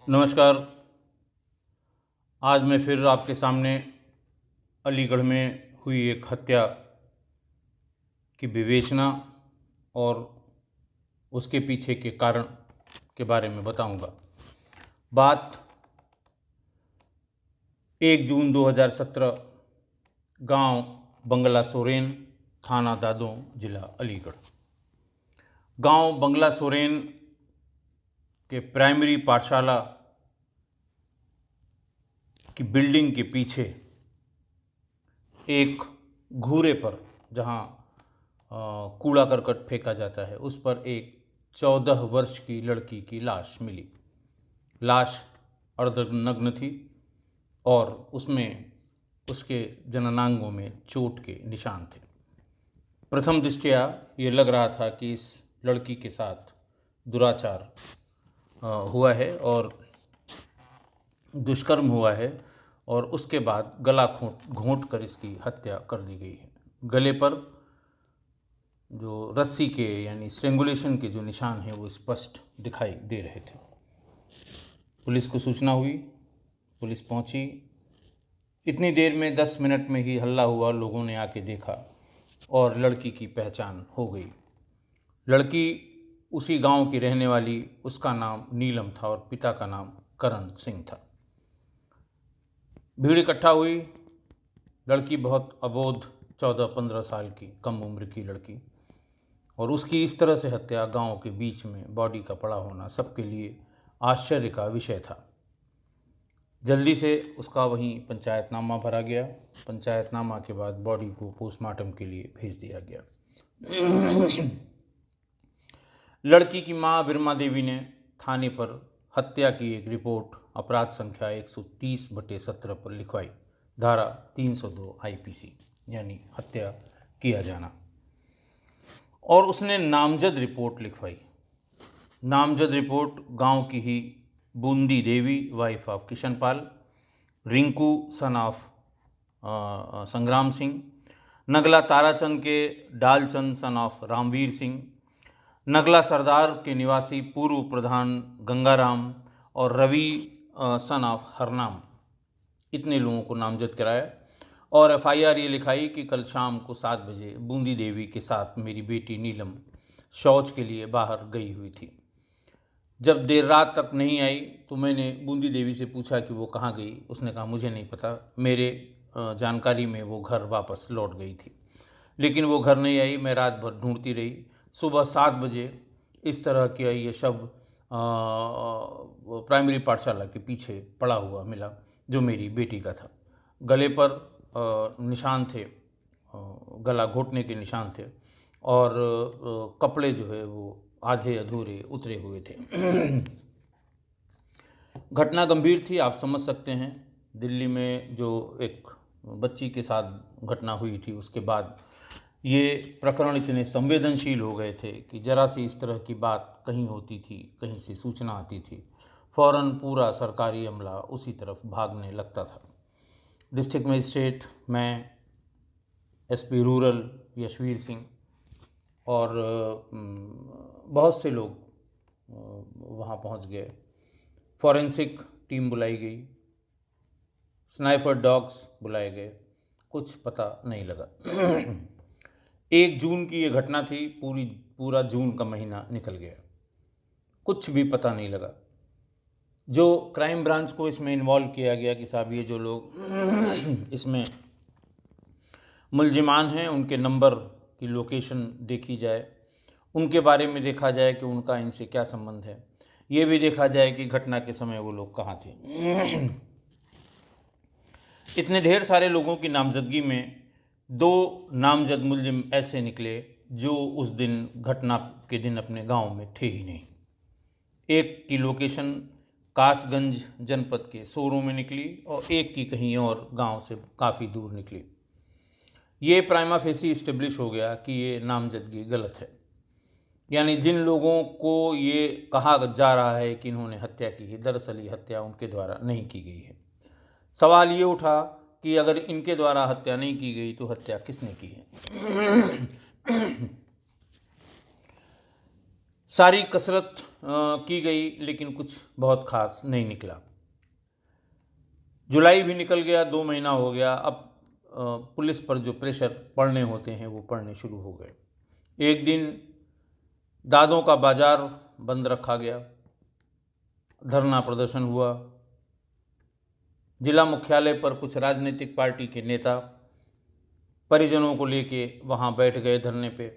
नमस्कार। आज मैं फिर आपके सामने अलीगढ़ में हुई एक हत्या की विवेचना और उसके पीछे के कारण के बारे में बताऊंगा। बात 1 जून 2017, गांव बंगला सोरेन, थाना दादों, जिला अलीगढ़। गांव बंगला सोरेन के प्राइमरी पाठशाला की बिल्डिंग के पीछे एक घूरे पर, जहां कूड़ा करकट फेंका जाता है, उस पर एक 14 वर्ष की लड़की की लाश मिली। लाश अर्धनग्न थी और उसमें उसके जननांगों में चोट के निशान थे। प्रथम दृष्टया ये लग रहा था कि इस लड़की के साथ दुराचार हुआ है और दुष्कर्म हुआ है और उसके बाद गला घोंट कर इसकी हत्या कर दी गई है। गले पर जो रस्सी के यानी स्ट्रेंगुलेशन के जो निशान हैं वो स्पष्ट दिखाई दे रहे थे। पुलिस को सूचना हुई, पुलिस पहुंची। इतनी देर में 10 मिनट में ही हल्ला हुआ, लोगों ने आके देखा और लड़की की पहचान हो गई। लड़की उसी गांव की रहने वाली, उसका नाम नीलम था और पिता का नाम करण सिंह था। भीड़ इकट्ठा हुई। लड़की बहुत अबोध 14-15 साल की कम उम्र की लड़की, और उसकी इस तरह से हत्या गांव के बीच में बॉडी का पड़ा होना सबके लिए आश्चर्य का विषय था। जल्दी से उसका वहीं पंचायतनामा भरा गया। पंचायतनामा के बाद बॉडी को पोस्टमार्टम के लिए भेज दिया गया। लड़की की मां विरमा देवी ने थाने पर हत्या की एक रिपोर्ट अपराध संख्या 130/17 पर लिखवाई। धारा 302 आईपीसी यानी हत्या किया जाना, और उसने नामजद रिपोर्ट लिखवाई। नामजद रिपोर्ट गांव की ही Bundi Devi, wife of Kishanpal, Rinku son of Sangram Singh, Nagla Tarachand के डालचंद सन ऑफ रामवीर सिंह, नगला सरदार के निवासी पूर्व प्रधान गंगाराम और रवि सन ऑफ हरनाम, इतने लोगों को नामजद कराया। और एफआईआर ये लिखाई कि कल शाम को 7 बजे बूंदी देवी के साथ मेरी बेटी नीलम शौच के लिए बाहर गई हुई थी। जब देर रात तक नहीं आई तो मैंने बूंदी देवी से पूछा कि वो कहाँ गई। उसने कहा मुझे नहीं पता, मेरे जानकारी में वो घर वापस लौट गई थी, लेकिन वो घर नहीं आई। मैं रात भर ढूंढती रही। सुबह 7 बजे इस तरह का ये शव प्राइमरी पाठशाला के पीछे पड़ा हुआ मिला, जो मेरी बेटी का था। गले पर निशान थे, गला घोटने के निशान थे, और कपड़े जो है वो आधे अधूरे उतरे हुए थे। घटना गंभीर थी, आप समझ सकते हैं। दिल्ली में जो एक बच्ची के साथ घटना हुई थी, उसके बाद ये प्रकरण इतने संवेदनशील हो गए थे कि जरा सी इस तरह की बात कहीं होती थी, कहीं से सूचना आती थी, फौरन पूरा सरकारी अमला उसी तरफ भागने लगता था। डिस्ट्रिक्ट मजिस्ट्रेट, मैं, एसपी रूरल यशवीर सिंह और बहुत से लोग वहाँ पहुँच गए। फॉरेंसिक टीम बुलाई गई, स्नाइपर डॉग्स बुलाए गए, कुछ पता नहीं लगा। 1 जून की ये घटना थी, पूरा जून का महीना निकल गया, कुछ भी पता नहीं लगा। जो क्राइम ब्रांच को इसमें इन्वॉल्व किया गया कि साहब ये जो लोग इसमें मुलजिमान हैं, उनके नंबर की लोकेशन देखी जाए, उनके बारे में देखा जाए कि उनका इनसे क्या संबंध है, ये भी देखा जाए कि घटना के समय वो लोग कहाँ थे। इतने ढेर सारे लोगों की नामजदगी में 2 नामजद मुलजिम ऐसे निकले जो उस दिन, घटना के दिन, अपने गांव में थे ही नहीं। एक की लोकेशन कासगंज जनपद के सोरों में निकली और एक की कहीं और गांव से काफ़ी दूर निकली। ये प्राइमा फेसी इस्टेब्लिश हो गया कि ये नामजदगी गलत है, यानी जिन लोगों को ये कहा जा रहा है कि इन्होंने हत्या की है, दरअसल ये हत्या उनके द्वारा नहीं की गई है। सवाल ये उठा कि अगर इनके द्वारा हत्या नहीं की गई तो हत्या किसने की है। सारी कसरत की गई, लेकिन कुछ बहुत खास नहीं निकला। जुलाई भी निकल गया, 2 महीना हो गया। अब पुलिस पर जो प्रेशर पड़ने होते हैं वो पड़ने शुरू हो गए। एक दिन दादों का बाजार बंद रखा गया, धरना प्रदर्शन हुआ। जिला मुख्यालय पर कुछ राजनीतिक पार्टी के नेता परिजनों को लेके वहाँ बैठ गए धरने पे।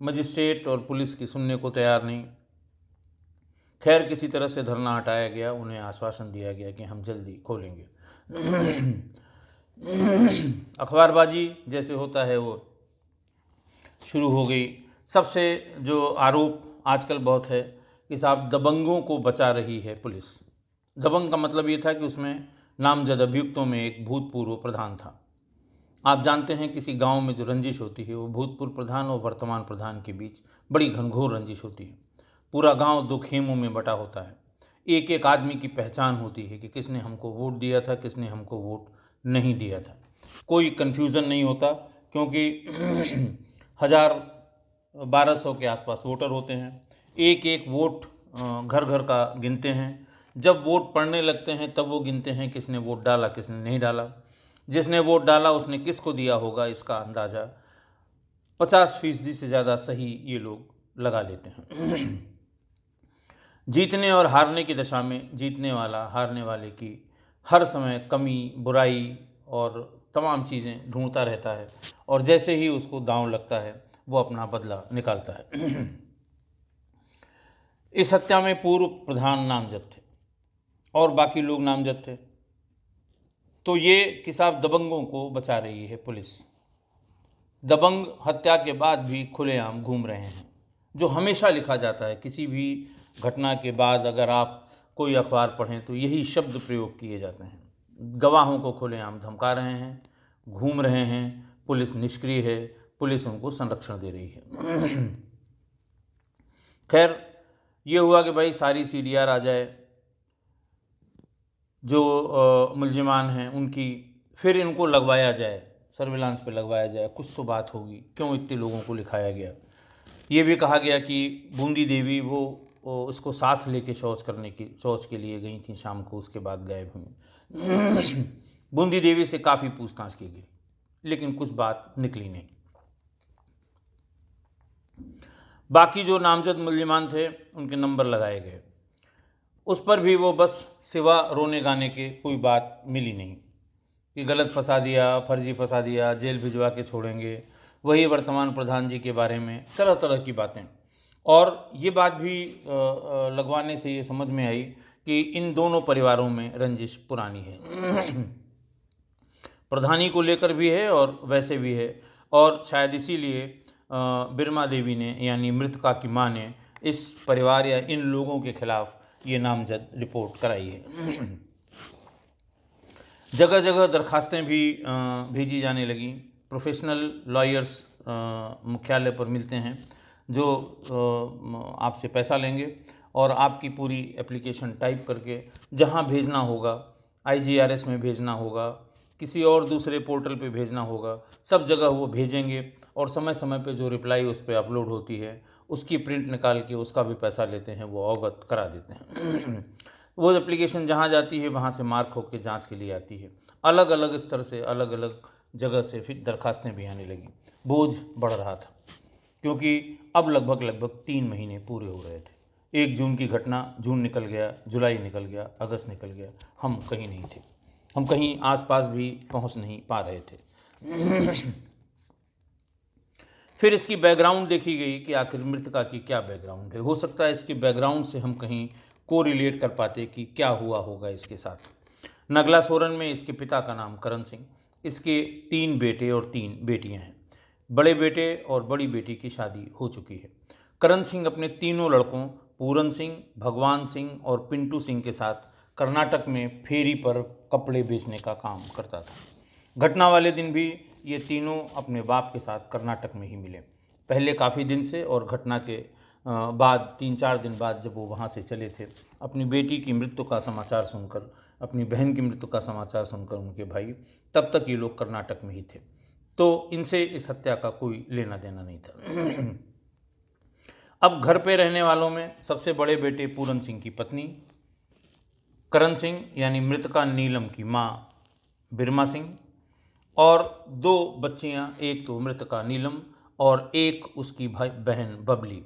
मजिस्ट्रेट और पुलिस की सुनने को तैयार नहीं। खैर किसी तरह से धरना हटाया गया, उन्हें आश्वासन दिया गया कि हम जल्दी खोलेंगे। अखबारबाजी जैसे होता है वो शुरू हो गई। सबसे जो आरोप आजकल बहुत है कि साहब दबंगों को बचा रही है पुलिस। दबंग का मतलब ये था कि उसमें नामजद अभियुक्तों में एक भूतपूर्व प्रधान था। आप जानते हैं किसी गांव में जो रंजिश होती है वो भूतपूर्व प्रधान और वर्तमान प्रधान के बीच बड़ी घनघोर रंजिश होती है। पूरा गांव 2 खेमों में बटा होता है। एक एक आदमी की पहचान होती है कि किसने हमको वोट दिया था, किसने हमको वोट नहीं दिया था। कोई कन्फ्यूज़न नहीं होता, क्योंकि 1200 के आसपास वोटर होते हैं। एक एक वोट घर घर का गिनते हैं। जब वोट पड़ने लगते हैं तब वो गिनते हैं किसने वोट डाला, किसने नहीं डाला। जिसने वोट डाला उसने किसको दिया होगा, इसका अंदाज़ा 50% से ज़्यादा सही ये लोग लगा लेते हैं। जीतने और हारने की दशा में जीतने वाला हारने वाले की हर समय कमी, बुराई और तमाम चीज़ें ढूंढता रहता है, और जैसे ही उसको दांव लगता है वो अपना बदला निकालता है। इस हत्या में पूर्व प्रधान नामजद थे और बाकी लोग नामजद थे। तो ये कि साहब दबंगों को बचा रही है पुलिस। दबंग हत्या के बाद भी खुलेआम घूम रहे हैं, जो हमेशा लिखा जाता है। किसी भी घटना के बाद अगर आप कोई अखबार पढ़ें तो यही शब्द प्रयोग किए जाते हैं। गवाहों को खुलेआम धमका रहे हैं, घूम रहे हैं, पुलिस निष्क्रिय है, पुलिस उनको संरक्षण दे रही है। खैर ये हुआ कि भाई सारी CDR आ जाए, जो मुल्जिमान हैं उनकी, फिर इनको लगवाया जाए, सर्विलांस पे लगवाया जाए, कुछ तो बात होगी, क्यों इतने लोगों को लिखाया गया। ये भी कहा गया कि बूंदी देवी वो उसको साथ लेके शौच के लिए गई थी शाम को, उसके बाद गायब हुई। बूंदी देवी से काफ़ी पूछताछ की गई, लेकिन कुछ बात निकली नहीं। बाकी जो नामजद मुल्जिमान थे उनके नंबर लगाए गए, उस पर भी वो बस सिवा रोने गाने के कोई बात मिली नहीं कि गलत फंसा दिया, फर्जी फंसा दिया, जेल भिजवा के छोड़ेंगे। वही वर्तमान प्रधान जी के बारे में तरह तरह की बातें। और ये बात भी लगवाने से ये समझ में आई कि इन दोनों परिवारों में रंजिश पुरानी है। प्रधानी को लेकर भी है और वैसे भी है, और शायद इसीलिए बिरमा देवी ने, यानी मृतका की माँ ने, इस परिवार या इन लोगों के खिलाफ ये नामजद रिपोर्ट कराई है। जगह जगह दरखास्तें भी भेजी जाने लगी। प्रोफेशनल लॉयर्स मुख्यालय पर मिलते हैं जो आपसे पैसा लेंगे और आपकी पूरी एप्लीकेशन टाइप करके जहां भेजना होगा, IGRS में भेजना होगा, किसी और दूसरे पोर्टल पे भेजना होगा, सब जगह वो भेजेंगे, और समय समय पे जो रिप्लाई उस पर अपलोड होती है उसकी प्रिंट निकाल के उसका भी पैसा लेते हैं, वो अवगत करा देते हैं। वो एप्लीकेशन जहाँ जाती है वहाँ से मार्क होकर जांच के लिए आती है। अलग अलग स्तर से, अलग अलग जगह से फिर दरखास्तें भी आने लगी। बोझ बढ़ रहा था, क्योंकि अब लगभग 3 महीने पूरे हो रहे थे। 1 जून की घटना, जून निकल गया, जुलाई निकल गया, अगस्त निकल गया, हम कहीं नहीं थे, हम कहीं आसपास भी पहुंच नहीं पा रहे थे। फिर इसकी बैकग्राउंड देखी गई कि आखिर मृतका की क्या बैकग्राउंड है। हो सकता है इसके बैकग्राउंड से हम कहीं को रिलेट कर पाते कि क्या हुआ होगा इसके साथ। नगला सोरन में इसके पिता का नाम करण सिंह, इसके 3 बेटे और 3 बेटियां हैं। बड़े बेटे और बड़ी बेटी की शादी हो चुकी है। करण सिंह अपने तीनों लड़कों पूरन सिंह, भगवान सिंह और पिंटू सिंह के साथ कर्नाटक में फेरी पर कपड़े बेचने का काम करता था। घटना वाले दिन भी ये तीनों अपने बाप के साथ कर्नाटक में ही मिले, पहले काफ़ी दिन से, और घटना के बाद 3-4 दिन बाद जब वो वहाँ से चले थे, अपनी बेटी की मृत्यु का समाचार सुनकर, अपनी बहन की मृत्यु का समाचार सुनकर उनके भाई, तब तक ये लोग कर्नाटक में ही थे, तो इनसे इस हत्या का कोई लेना देना नहीं था। अब घर पे रहने वालों में सबसे बड़े बेटे पूरन सिंह की पत्नी, करण सिंह यानी मृतका नीलम की माँ बिरमा सिंह, और 2 बच्चियाँ, एक तो मृतका नीलम और एक उसकी भाई बहन बबली।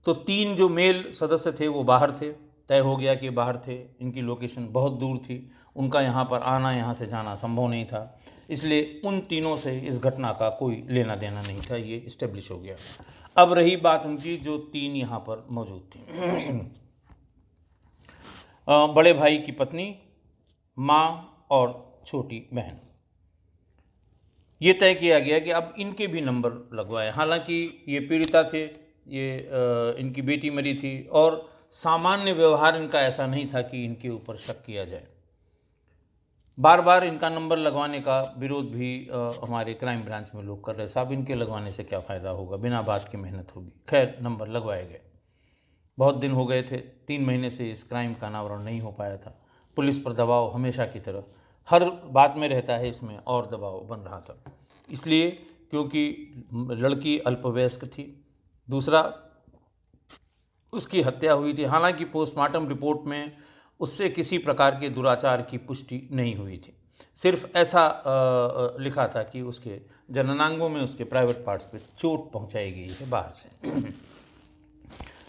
तो 3 जो मेल सदस्य थे वो बाहर थे, तय हो गया कि बाहर थे, इनकी लोकेशन बहुत दूर थी, उनका यहाँ पर आना, यहाँ से जाना संभव नहीं था, इसलिए उन तीनों से इस घटना का कोई लेना देना नहीं था, ये इस्टेब्लिश हो गया। अब रही बात उनकी जो 3 यहाँ पर मौजूद थी, बड़े भाई की पत्नी, माँ और छोटी बहन। ये तय किया गया कि अब इनके भी नंबर लगवाए। हालांकि ये पीड़िता थे, ये इनकी बेटी मरी थी और सामान्य व्यवहार इनका ऐसा नहीं था कि इनके ऊपर शक किया जाए। बार बार इनका नंबर लगवाने का विरोध भी हमारे क्राइम ब्रांच में लोग कर रहे, साहब इनके लगवाने से क्या फ़ायदा होगा, बिना बात की मेहनत होगी। खैर नंबर लगवाए गए। बहुत दिन हो गए थे, 3 महीने से इस क्राइम का अनावरण नहीं हो पाया था। पुलिस पर दबाव हमेशा की तरह हर बात में रहता है, इसमें और दबाव बन रहा था, इसलिए क्योंकि लड़की अल्पवयस्क थी, दूसरा उसकी हत्या हुई थी। हालांकि पोस्टमार्टम रिपोर्ट में उससे किसी प्रकार के दुराचार की पुष्टि नहीं हुई थी, सिर्फ ऐसा लिखा था कि उसके जननांगों में, उसके प्राइवेट पार्ट्स पे चोट पहुंचाई गई है बाहर से।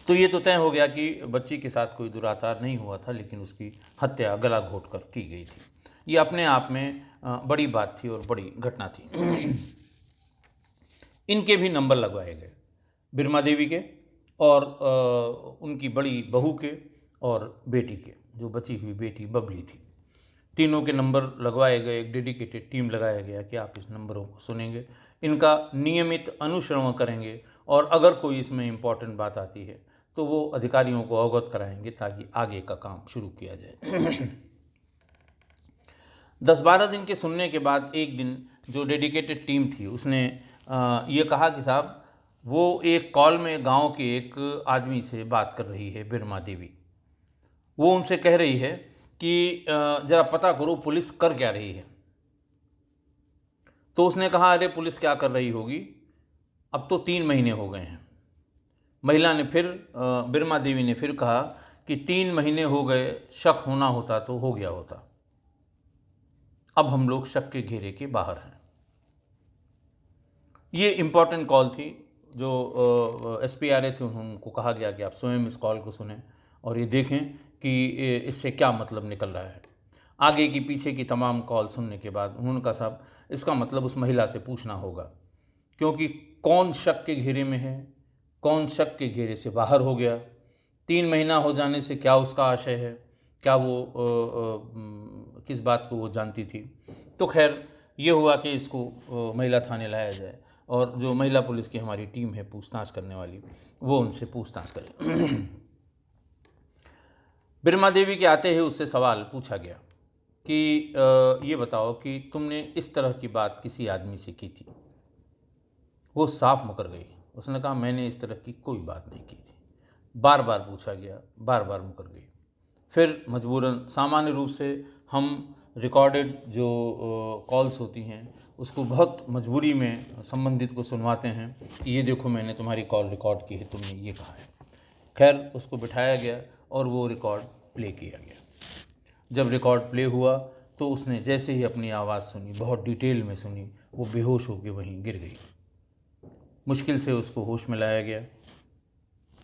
तो ये तो तय हो गया कि बच्ची के साथ कोई दुराचार नहीं हुआ था, लेकिन उसकी हत्या गला घोंट कर की गई थी। ये अपने आप में बड़ी बात थी और बड़ी घटना थी। इनके भी नंबर लगवाए गए, बिरमा देवी के और उनकी बड़ी बहू के और बेटी के, जो बची हुई बेटी बबली थी। तीनों के नंबर लगवाए गए, एक डेडिकेटेड टीम लगाया गया कि आप इस नंबरों को सुनेंगे, इनका नियमित अनुश्रवण करेंगे और अगर कोई इसमें इम्पॉर्टेंट बात आती है तो वो अधिकारियों को अवगत कराएंगे ताकि आगे का काम शुरू किया जाए। 10-12 दिन के सुनने के बाद एक दिन जो डेडिकेटेड टीम थी उसने ये कहा कि साहब वो एक कॉल में गांव के एक आदमी से बात कर रही है, बिरमा देवी। वो उनसे कह रही है कि ज़रा पता करो पुलिस कर क्या रही है। तो उसने कहा अरे पुलिस क्या कर रही होगी, अब तो 3 महीने हो गए हैं। महिला ने फिर बिरमा देवी ने फिर कहा कि 3 महीने हो गए, शक होना होता तो हो गया होता, अब हम लोग शक के घेरे के बाहर हैं। ये इम्पॉर्टेंट कॉल थी, जो SPRA थे उनको कहा गया कि आप स्वयं इस कॉल को सुनें और ये देखें कि इससे क्या मतलब निकल रहा है। आगे की पीछे की तमाम कॉल सुनने के बाद उन्होंने कहा साहब इसका मतलब उस महिला से पूछना होगा, क्योंकि कौन शक के घेरे में है, कौन शक के घेरे से बाहर हो गया, 3 महीना हो जाने से क्या उसका आशय है, क्या वो किस बात को वो जानती थी। तो खैर ये हुआ कि इसको महिला थाने लाया जाए और जो महिला पुलिस की हमारी टीम है पूछताछ करने वाली, वो उनसे पूछताछ करे। बिरमा देवी के आते ही उससे सवाल पूछा गया कि ये बताओ कि तुमने इस तरह की बात किसी आदमी से की थी। वो साफ मुकर गई, उसने कहा मैंने इस तरह की कोई बात नहीं की थी। बार बार पूछा गया, बार बार मुकर गई। फिर मजबूरन, सामान्य रूप से हम रिकॉर्डेड जो कॉल्स होती हैं उसको बहुत मजबूरी में संबंधित को सुनवाते हैं कि ये देखो मैंने तुम्हारी कॉल रिकॉर्ड की है, तुमने ये कहा है। खैर उसको बिठाया गया और वो रिकॉर्ड प्ले किया गया। जब रिकॉर्ड प्ले हुआ तो उसने जैसे ही अपनी आवाज़ सुनी, बहुत डिटेल में सुनी, वो बेहोश होकर वहीं गिर गई। मुश्किल से उसको होश में लाया गया,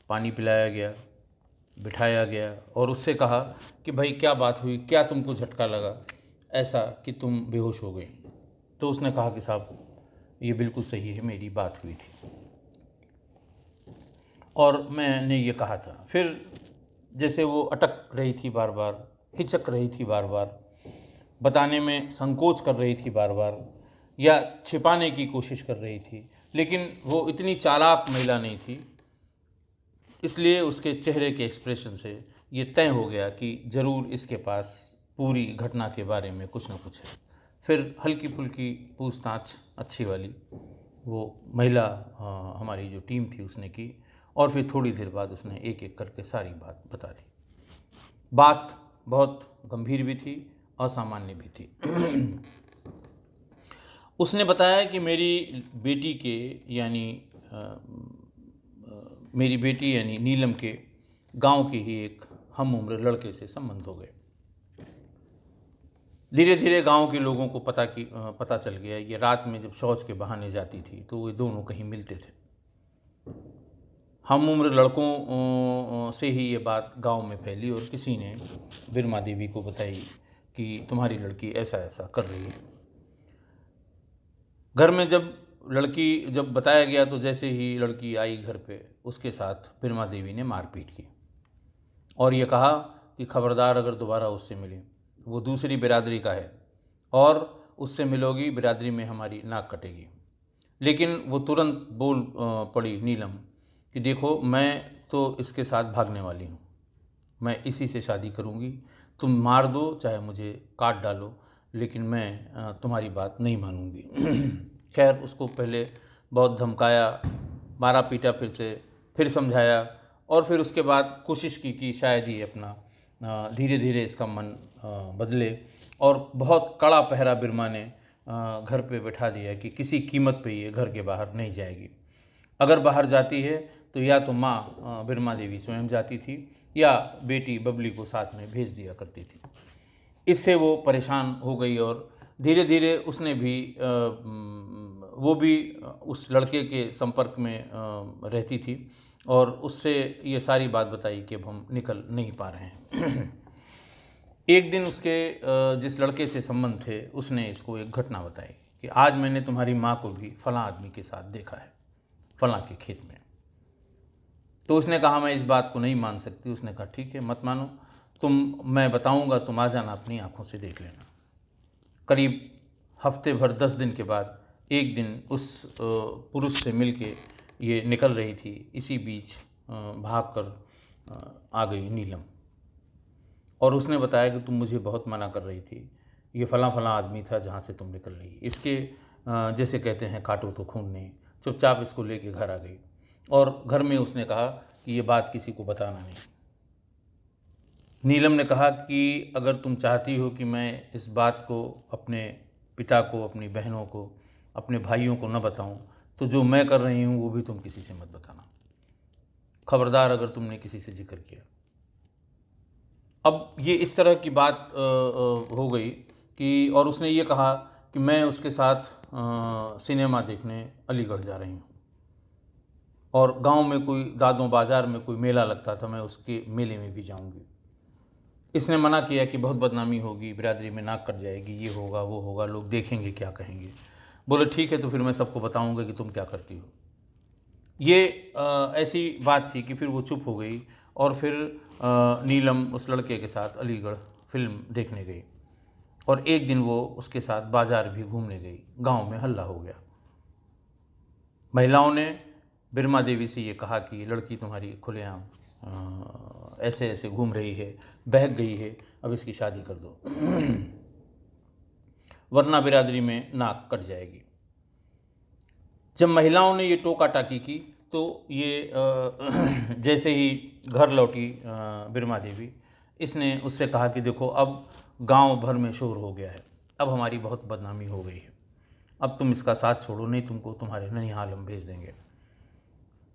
पानी पिलाया गया, बिठाया गया और उससे कहा कि भाई क्या बात हुई, क्या तुमको झटका लगा ऐसा कि तुम बेहोश हो गई। तो उसने कहा कि साहब ये बिल्कुल सही है, मेरी बात हुई थी और मैंने ये कहा था। फिर जैसे वो अटक रही थी, बार बार हिचक रही थी, बार बार बताने में संकोच कर रही थी, बार बार या छिपाने की कोशिश कर रही थी, लेकिन वो इतनी चालाक महिला नहीं थी, इसलिए उसके चेहरे के एक्सप्रेशन से ये तय हो गया कि ज़रूर इसके पास पूरी घटना के बारे में कुछ ना कुछ है। फिर हल्की फुल्की पूछताछ अच्छी वाली वो महिला हमारी जो टीम थी उसने की और फिर थोड़ी देर बाद उसने एक एक करके सारी बात बता दी। बात बहुत गंभीर भी थी, असामान्य भी थी। उसने बताया कि मेरी बेटी के यानी मेरी बेटी यानी नीलम के गांव के ही एक हम उम्र लड़के से संबंध हो गए। धीरे धीरे गांव के लोगों को पता चल गया। ये रात में जब शौच के बहाने जाती थी तो वे दोनों कहीं मिलते थे। हम उम्र लड़कों से ही ये बात गांव में फैली और किसी ने बिरमा देवी को बताई कि तुम्हारी लड़की ऐसा ऐसा कर रही है। घर में जब बताया गया तो जैसे ही लड़की आई घर पे, उसके साथ बिरमा देवी ने मारपीट की और ये कहा कि खबरदार अगर दोबारा उससे मिले, वो दूसरी बिरादरी का है और उससे मिलोगी बिरादरी में हमारी नाक कटेगी। लेकिन वो तुरंत बोल पड़ी नीलम कि देखो, मैं तो इसके साथ भागने वाली हूँ, मैं इसी से शादी करूँगी। तुम मार दो चाहे मुझे काट डालो, लेकिन मैं तुम्हारी बात नहीं मानूंगी। खैर, उसको पहले बहुत धमकाया, मारा पीटा, फिर समझाया और फिर उसके बाद कोशिश की कि शायद ये अपना धीरे धीरे इसका मन बदले और बहुत कड़ा पहरा बिरमा ने घर पे बैठा दिया कि किसी कीमत पे ये घर के बाहर नहीं जाएगी। अगर बाहर जाती है तो या तो माँ बिरमा देवी स्वयं जाती थी या बेटी बबली को साथ में भेज दिया करती थी। इससे वो परेशान हो गई और धीरे धीरे उसने भी वो भी उस लड़के के संपर्क में रहती थी और उससे ये सारी बात बताई कि अब हम निकल नहीं पा रहे हैं। एक दिन उसके जिस लड़के से संबंध थे उसने इसको एक घटना बताई कि आज मैंने तुम्हारी माँ को भी फलां आदमी के साथ देखा है, फलां के खेत में। तो उसने कहा मैं इस बात को नहीं मान सकती। उसने कहा ठीक है, मत मानो, मैं बताऊंगा, तुम आ जाना, अपनी आंखों से देख लेना। करीब हफ्ते भर 10 दिन के बाद एक दिन उस पुरुष से मिलके ये निकल रही थी। इसी बीच भाग कर आ गई नीलम और उसने बताया कि तुम मुझे बहुत मना कर रही थी, ये फलां फलां आदमी था जहाँ से तुम निकल रही, इसके जैसे कहते हैं काटो तो खून नहीं। चुपचाप इसको लेके घर आ गई और घर में उसने कहा कि ये बात किसी को बताना नहीं। नीलम ने कहा कि अगर तुम चाहती हो कि मैं इस बात को अपने पिता को, अपनी बहनों को, अपने भाइयों को न बताऊं, तो जो मैं कर रही हूं वो भी तुम किसी से मत बताना। खबरदार अगर तुमने किसी से जिक्र किया। अब ये इस तरह की बात हो गई कि और उसने ये कहा कि मैं उसके साथ सिनेमा देखने अलीगढ़ जा रही हूँ और गांव में कोई दादों बाज़ार में कोई मेला लगता था, मैं उसके मेले में भी जाऊंगी। इसने मना किया कि बहुत बदनामी होगी, बिरादरी में नाक कट जाएगी, ये होगा वो होगा, लोग देखेंगे क्या कहेंगे। बोले ठीक है, तो फिर मैं सबको बताऊंगा कि तुम क्या करती हो। ये ऐसी बात थी कि फिर वो चुप हो गई और फिर नीलम उस लड़के के साथ अलीगढ़ फिल्म देखने गई और एक दिन वो उसके साथ बाज़ार भी घूमने गई। गांव में हल्ला हो गया। महिलाओं ने बिरमा देवी से ये कहा कि लड़की तुम्हारी खुलेआम ऐसे ऐसे घूम रही है, बहक गई है, अब इसकी शादी कर दो वरना बिरादरी में नाक कट जाएगी। जब महिलाओं ने ये टोका टाकी की तो ये जैसे ही घर लौटी बिरमा देवी, इसने उससे कहा कि देखो, अब गांव भर में शोर हो गया है, अब हमारी बहुत बदनामी हो गई है, अब तुम इसका साथ छोड़ो, नहीं तुमको तुम्हारे ननिहाल हम भेज देंगे,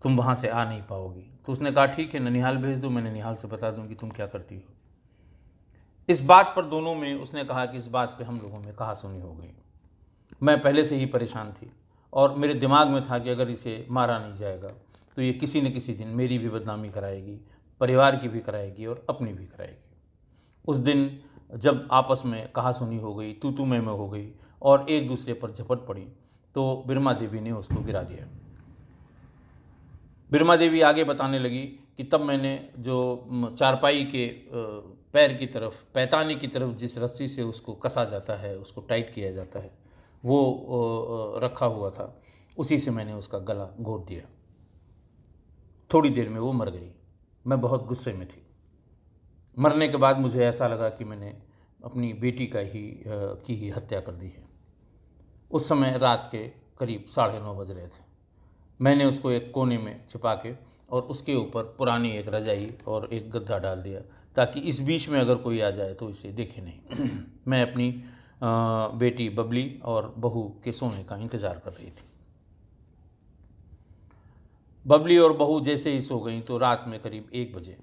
तुम वहाँ से आ नहीं पाओगी। तो उसने कहा ठीक है, ननिहाल भेज दो, मैं ननिहाल से बता दूँ कि तुम क्या करती हो। इस बात पर दोनों में उसने कहा कि इस बात पे हम लोगों में कहा सुनी हो गई। मैं पहले से ही परेशान थी और मेरे दिमाग में था कि अगर इसे मारा नहीं जाएगा तो ये किसी न किसी दिन मेरी भी बदनामी कराएगी, परिवार की भी कराएगी और अपनी भी कराएगी। उस दिन जब आपस में कहा सुनी हो गई, तू तू मैं हो गई और एक दूसरे पर झपट पड़ी, तो बिरमा देवी ने उसको गिरा दिया। बिरमा देवी आगे बताने लगी कि तब मैंने जो चारपाई के पैर की तरफ, पैतानी की तरफ जिस रस्सी से उसको कसा जाता है, उसको टाइट किया जाता है, वो रखा हुआ था, उसी से मैंने उसका गला घोंट दिया। थोड़ी देर में वो मर गई। मैं बहुत गुस्से में थी। मरने के बाद मुझे ऐसा लगा कि मैंने अपनी बेटी की ही हत्या कर दी है। उस समय रात के करीब 9:30 बज रहे थे। मैंने उसको एक कोने में छिपा के और उसके ऊपर पुरानी एक रजाई और एक गद्दा डाल दिया ताकि इस बीच में अगर कोई आ जाए तो इसे देखे नहीं। मैं अपनी बेटी बबली और बहू के सोने का इंतज़ार कर रही थी। बबली और बहू जैसे ही सो गई तो रात में करीब 1 बजे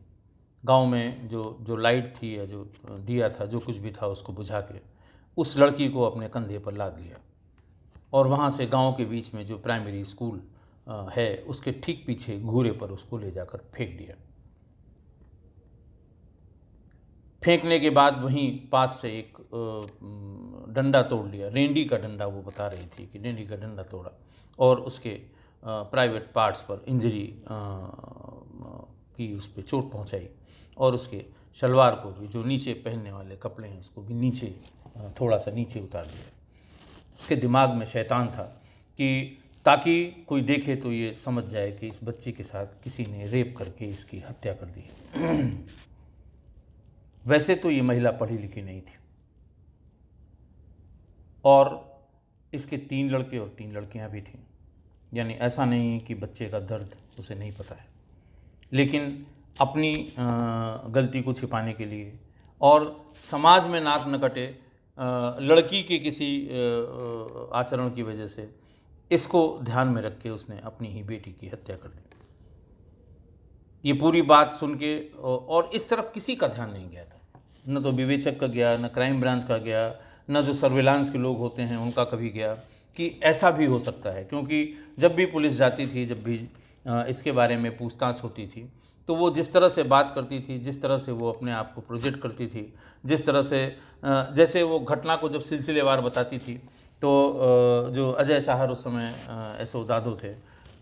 गांव में जो लाइट थी या जो दिया था, जो कुछ भी था, उसको बुझा के उस लड़की को अपने कंधे पर लाद लिया और वहाँ से गांव के बीच में जो प्राइमरी स्कूल है उसके ठीक पीछे घूरे पर उसको ले जाकर फेंक दिया। फेंकने के बाद वहीं पास से एक डंडा तोड़ लिया, रेंडी का डंडा, वो बता रही थी कि रेंडी का डंडा तोड़ा और उसके प्राइवेट पार्ट्स पर इंजरी की, उस पर चोट पहुंचाई और उसके शलवार को भी, जो नीचे पहनने वाले कपड़े हैं, उसको भी नीचे थोड़ा सा नीचे उतार दिया। उसके दिमाग में शैतान था कि ताकि कोई देखे तो ये समझ जाए कि इस बच्ची के साथ किसी ने रेप करके इसकी हत्या कर दी। वैसे तो ये महिला पढ़ी लिखी नहीं थी और इसके 3 लड़के और 3 लड़कियां भी थीं, यानी ऐसा नहीं है कि बच्चे का दर्द उसे नहीं पता है, लेकिन अपनी गलती को छिपाने के लिए और समाज में नाक न कटे लड़की के किसी आचरण की वजह से इसको ध्यान में रख के उसने अपनी ही बेटी की हत्या कर दी। ये पूरी बात सुन के और इस तरफ किसी का ध्यान नहीं गया था, न तो विवेचक का गया, न क्राइम ब्रांच का गया, न जो सर्विलांस के लोग होते हैं उनका कभी गया कि ऐसा भी हो सकता है। क्योंकि जब भी पुलिस जाती थी, जब भी इसके बारे में पूछताछ होती थी, तो वो जिस तरह से बात करती थी, जिस तरह से वो अपने आप को प्रोजेक्ट करती थी, जिस तरह से जैसे वो घटना को जब सिलसिलेवार बताती थी, तो जो अजय चाहर उस समय एसओ दादो थे,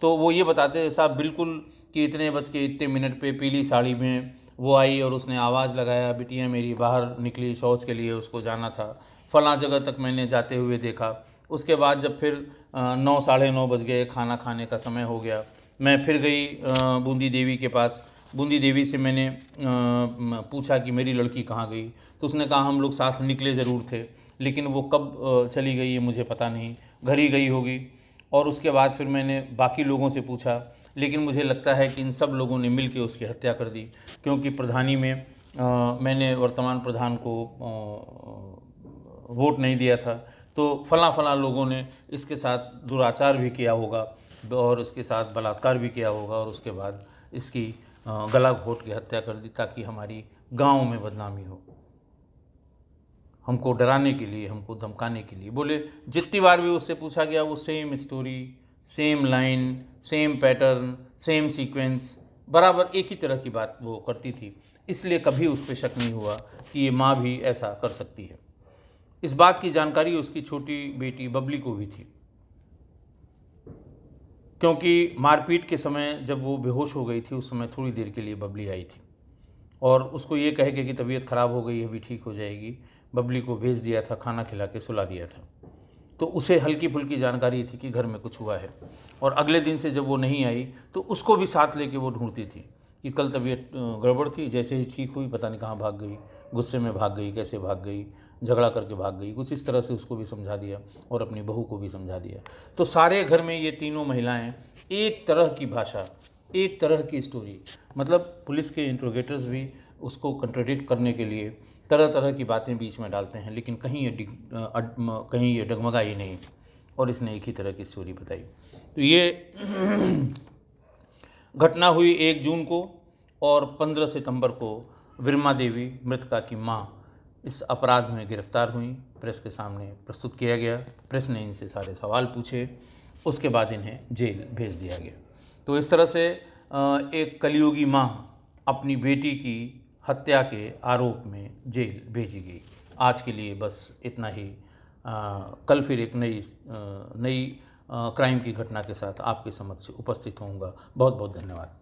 तो वो ये बताते थे साहब बिल्कुल कि इतने बज के इतने मिनट पे पीली साड़ी में वो आई और उसने आवाज़ लगाया, बिटिया मेरी बाहर निकली शौच के लिए, उसको जाना था, फलां जगह तक मैंने जाते हुए देखा। उसके बाद जब फिर 9 साढ़े 9 बज गए, खाना खाने का समय हो गया, मैं फिर गई बूंदी देवी के पास। बूंदी देवी से मैंने पूछा कि मेरी लड़की कहाँ गई, तो उसने कहा हम लोग साथ निकले ज़रूर थे, लेकिन वो कब चली गई ये मुझे पता नहीं, घर ही गई होगी। और उसके बाद फिर मैंने बाकी लोगों से पूछा, लेकिन मुझे लगता है कि इन सब लोगों ने मिल के उसकी हत्या कर दी, क्योंकि प्रधानी में मैंने वर्तमान प्रधान को वोट नहीं दिया था, तो फलां फलां लोगों ने इसके साथ दुराचार भी किया होगा और इसके साथ बलात्कार भी किया होगा और उसके बाद इसकी गला घोट के हत्या कर दी ताकि हमारी गांव में बदनामी हो, हमको डराने के लिए, हमको धमकाने के लिए। बोले जितनी बार भी उससे पूछा गया वो same story, same line, same pattern, same sequence, बराबर एक ही तरह की बात वो करती थी, इसलिए कभी उस पर शक नहीं हुआ कि ये माँ भी ऐसा कर सकती है। इस बात की जानकारी उसकी छोटी बेटी बबली को भी थी, क्योंकि मारपीट के समय जब वो बेहोश हो गई थी उस समय थोड़ी देर के लिए बबली आई थी और उसको ये कह के कि तबीयत ख़राब हो गई है, अभी ठीक हो जाएगी, बबली को भेज दिया था, खाना खिला के सुला दिया था। तो उसे हल्की फुल्की जानकारी थी कि घर में कुछ हुआ है और अगले दिन से जब वो नहीं आई तो उसको भी साथ लेके वो ढूंढती थी कि कल तबीयत गड़बड़ थी, जैसे ही ठीक हुई पता नहीं कहाँ भाग गई, गुस्से में भाग गई, कैसे भाग गई, झगड़ा करके भाग गई, कुछ इस तरह से उसको भी समझा दिया और अपनी बहू को भी समझा दिया। तो सारे घर में ये तीनों महिलाएं एक तरह की भाषा, एक तरह की स्टोरी, मतलब पुलिस के इंट्रोगेटर्स भी उसको कंट्राडिक्ट करने के लिए तरह तरह की बातें बीच में डालते हैं, लेकिन कहीं ये डगमगाई नहीं और इसने एक ही तरह की स्टोरी बताई। तो ये घटना हुई 1 जून को और 15 सितंबर को विरमा देवी, मृतका की माँ, इस अपराध में गिरफ्तार हुई, प्रेस के सामने प्रस्तुत किया गया, प्रेस ने इनसे सारे सवाल पूछे, उसके बाद इन्हें जेल भेज दिया गया। तो इस तरह से एक कलयुगी माँ अपनी बेटी की हत्या के आरोप में जेल भेजी गई। आज के लिए बस इतना ही। कल फिर एक नई क्राइम की घटना के साथ आपके समक्ष उपस्थित होऊंगा। बहुत बहुत धन्यवाद।